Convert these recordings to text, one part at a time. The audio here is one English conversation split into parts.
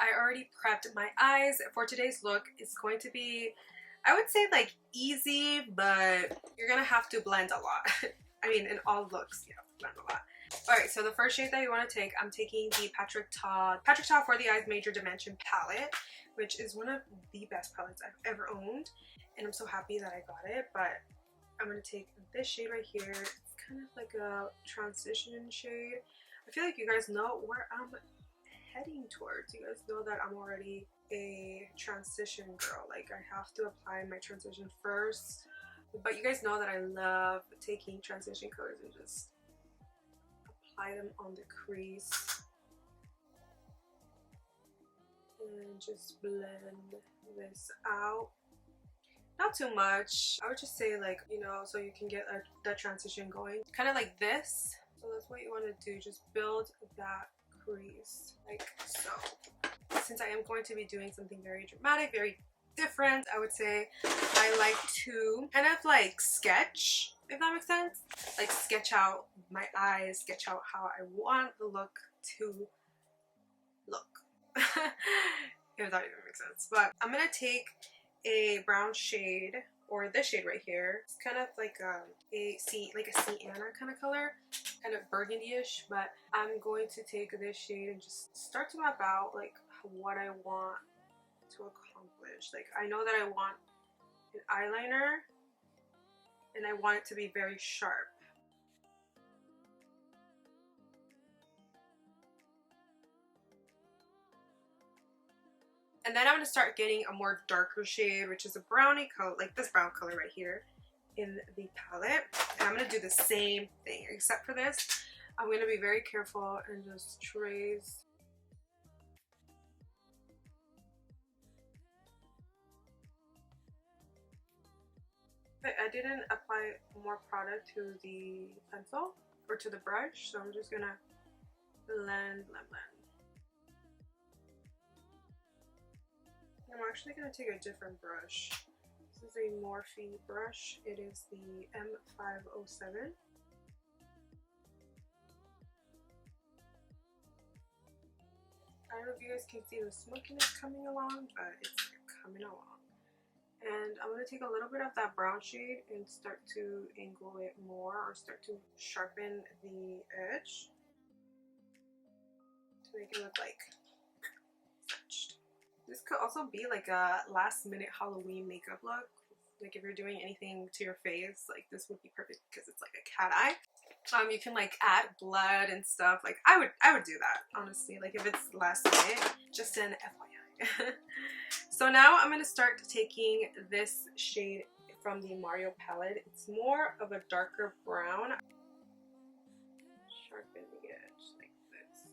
I already prepped my eyes for today's look. It's going to be, I would say, like easy, but you're gonna have to blend a lot. I mean, in all looks, you have to blend a lot. Alright, so the first shade that you want to take, I'm taking the PATRICKTA For the Eyes Major Dimension palette, which is one of the best palettes I've ever owned, and I'm so happy that I got it. But I'm going to take this shade right here. It's kind of like a transition shade. I feel like you guys know where I'm heading towards. You guys know that I'm already a transition girl. Like, I have to apply my transition first. But you guys know that I love taking transition colors and just apply them on the crease and just blend this out. Not too much. I would just say, like, you know, so you can get that transition going, kind of like this. So that's what you want to do, just build that crease like so. Since I am going to be doing something very dramatic, very different, I would say I like to kind of like sketch, if that makes sense. Like sketch out my eyes, sketch out how I want the look to look. If that even makes sense. But I'm gonna take a brown shade, or this shade right here. It's kind of like a sienna kind of color, kind of burgundy-ish, but I'm going to take this shade and just start to map out like what I want to accomplish. Like, I know that I want an eyeliner and I want it to be very sharp. And then I'm going to start getting a more darker shade, which is a brownie color, like this brown color right here in the palette. And I'm going to do the same thing, except for this. I'm going to be very careful and just trace. But I didn't apply more product to the pencil or to the brush, so I'm just going to blend. I'm actually going to take a different brush. This is a Morphe brush. It is the M507. I don't know if you guys can see the smokiness coming along, but it's coming along. And I'm going to take a little bit of that brown shade and start to angle it more, or start to sharpen the edge to make it look like such. This could also be like a last minute Halloween makeup look. Like if you're doing anything to your face, like this would be perfect because it's like a cat eye. You can like add blood and stuff. Like I would do that, honestly. Like if it's last minute, just an FYI. So now I'm going to start taking this shade from the Mario palette. It's more of a darker brown. Sharpen the edge like this.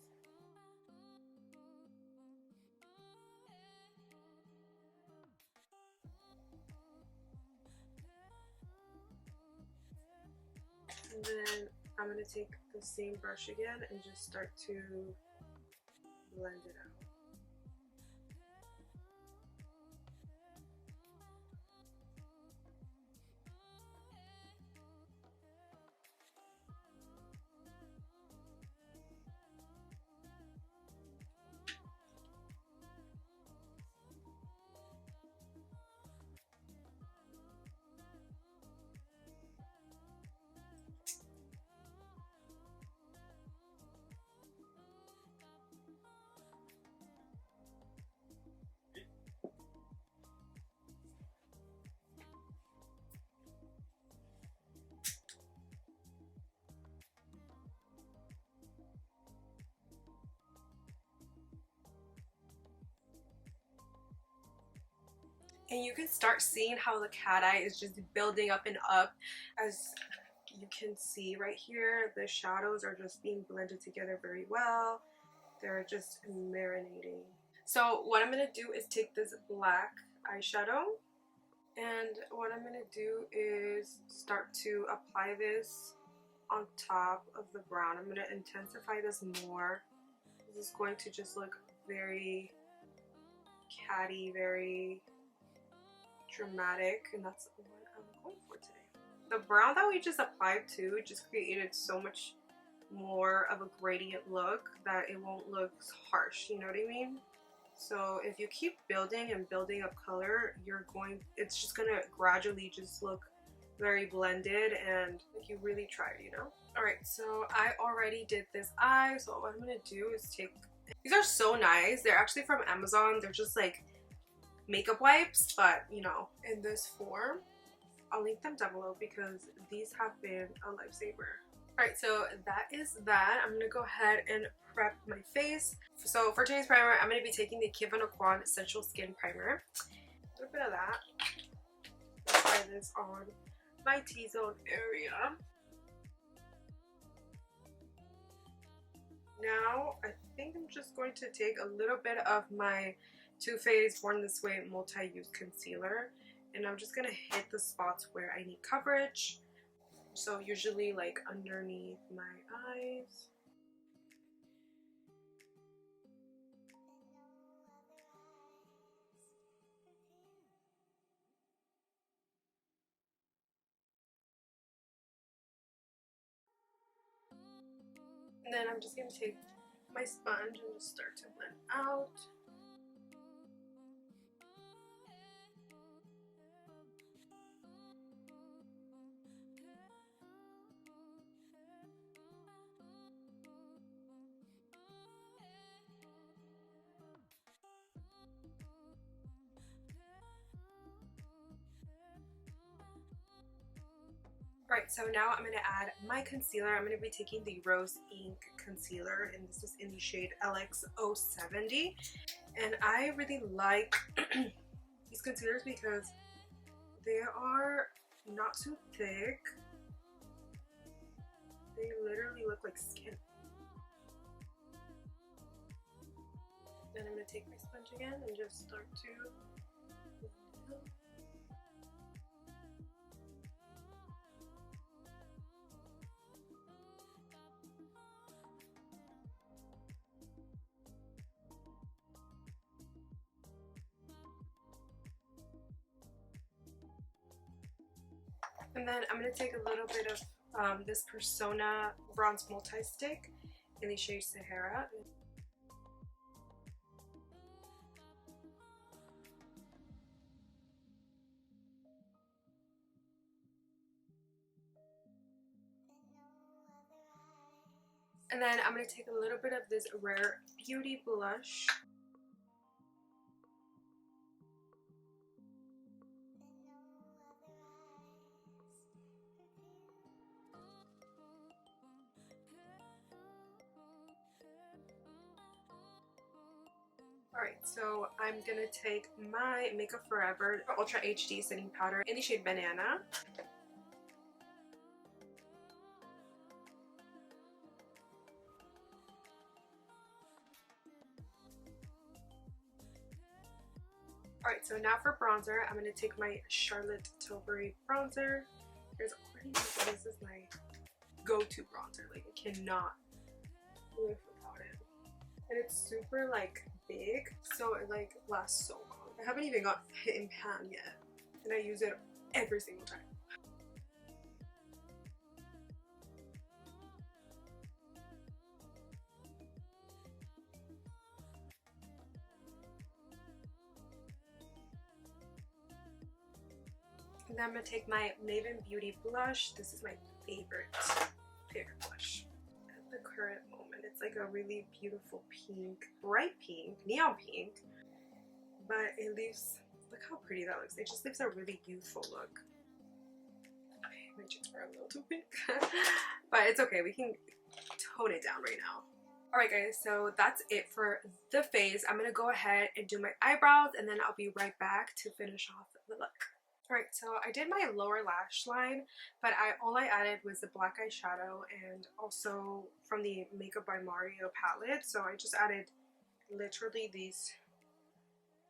And then I'm going to take the same brush again and just start to blend it out. And you can start seeing how the cat eye is just building up and up. As you can see right here, the shadows are just being blended together very well. They're just marinating. So what I'm going to do is take this black eyeshadow, and what I'm going to do is start to apply this on top of the brown. I'm going to intensify this more. This is going to just look very catty, very dramatic, and that's what I'm going for today. The brown that we just applied to just created so much more of a gradient look that it won't look harsh, you know what I mean? So if you keep building and building up color, it's just gonna gradually just look very blended and like you really tried, you know? Alright, so I already did this eye, so what I'm gonna do is these are so nice. They're actually from Amazon. They're just like makeup wipes, but you know, in this form. I'll link them down below because these have been a lifesaver. Alright, so that is that. I'm gonna go ahead and prep my face. So for today's primer, I'm gonna be taking the Kevin Aucoin Essential Skin Primer. A little bit of that. Apply this on my T-zone area. Now, I think I'm just going to take a little bit of my Too Faced Born This Way Multi-Use Concealer, and I'm just going to hit the spots where I need coverage. So usually like underneath my eyes. And then I'm just going to take my sponge and just start to blend out. Alright, so now I'm going to add my concealer. I'm going to be taking the Rose Ink Concealer, and this is in the shade LX070. And I really like these concealers because they are not too thick. They literally look like skin. Then I'm going to take my sponge again and just start to and then I'm going to take a little bit of this Persona Bronze Multi-Stick in the shade Sahara. And then I'm going to take a little bit of this Rare Beauty blush. Alright, so I'm going to take my Makeup Forever Ultra HD Setting Powder in the shade Banana. Alright, so now for bronzer, I'm going to take my Charlotte Tilbury bronzer. This is my go-to bronzer. Like, I cannot live without it. And it's super, like, big, so it, like, lasts so long. I haven't even got hit in pan yet, and I use it every single time. And then I'm going to take my Maven Beauty blush. This is my favorite blush at the current moment. It's like a really beautiful pink, bright pink, neon pink, but it leaves, look how pretty that looks. It just leaves a really youthful look. Okay, my cheeks are a little too pink, but it's okay. We can tone it down right now. Alright guys, so that's it for the face. I'm going to go ahead and do my eyebrows, and then I'll be right back to finish off the look. Alright, so I did my lower lash line, but all I added was the black eyeshadow and also from the Makeup by Mario palette. So I just added literally these,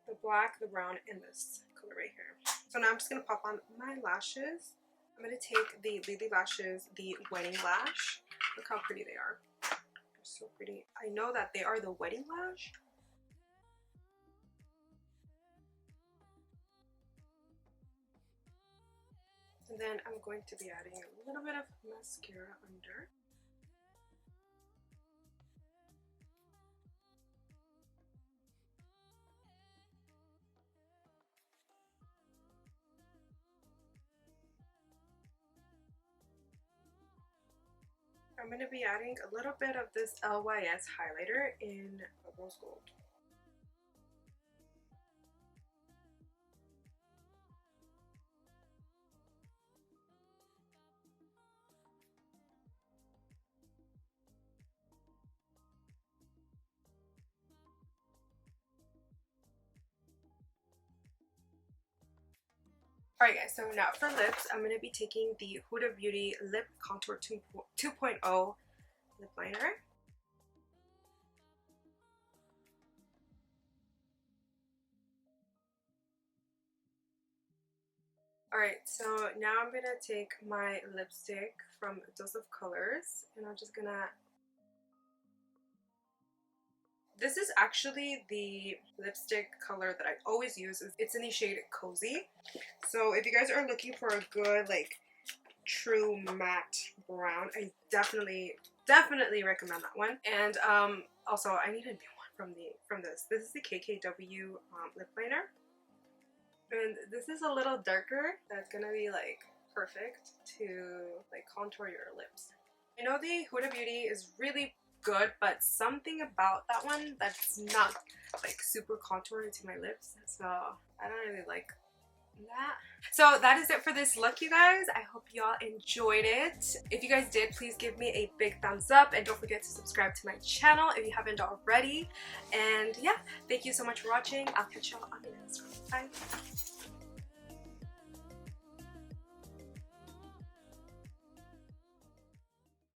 the black, the brown, and this color right here. So now I'm just going to pop on my lashes. I'm going to take the Lily Lashes, the Wedding Lash. Look how pretty they are. They're so pretty. I know that they are the Wedding Lash. And then I'm going to be adding a little bit of mascara under. I'm going to be adding a little bit of this LYS highlighter in rose gold. Alright guys, so now for lips, I'm going to be taking the Huda Beauty Lip Contour 2.0 lip liner. Alright, so now I'm going to take my lipstick from Dose of Colors, and I'm just going to... This is actually the lipstick color that I always use. It's in the shade Cozy. So if you guys are looking for a good, like, true matte brown, I definitely recommend that one. And also I need a new one from this. This is the KKW lip liner. And this is a little darker. That's gonna be like perfect to like contour your lips. I know the Huda Beauty is really good, but something about that one that's not like super contouring to my lips, so I don't really like that. So that is it for this look, you guys. I hope y'all enjoyed it. If you guys did, please give me a big thumbs up, and don't forget to subscribe to my channel if you haven't already. And yeah, thank you so much for watching. I'll catch y'all on the next one. Bye.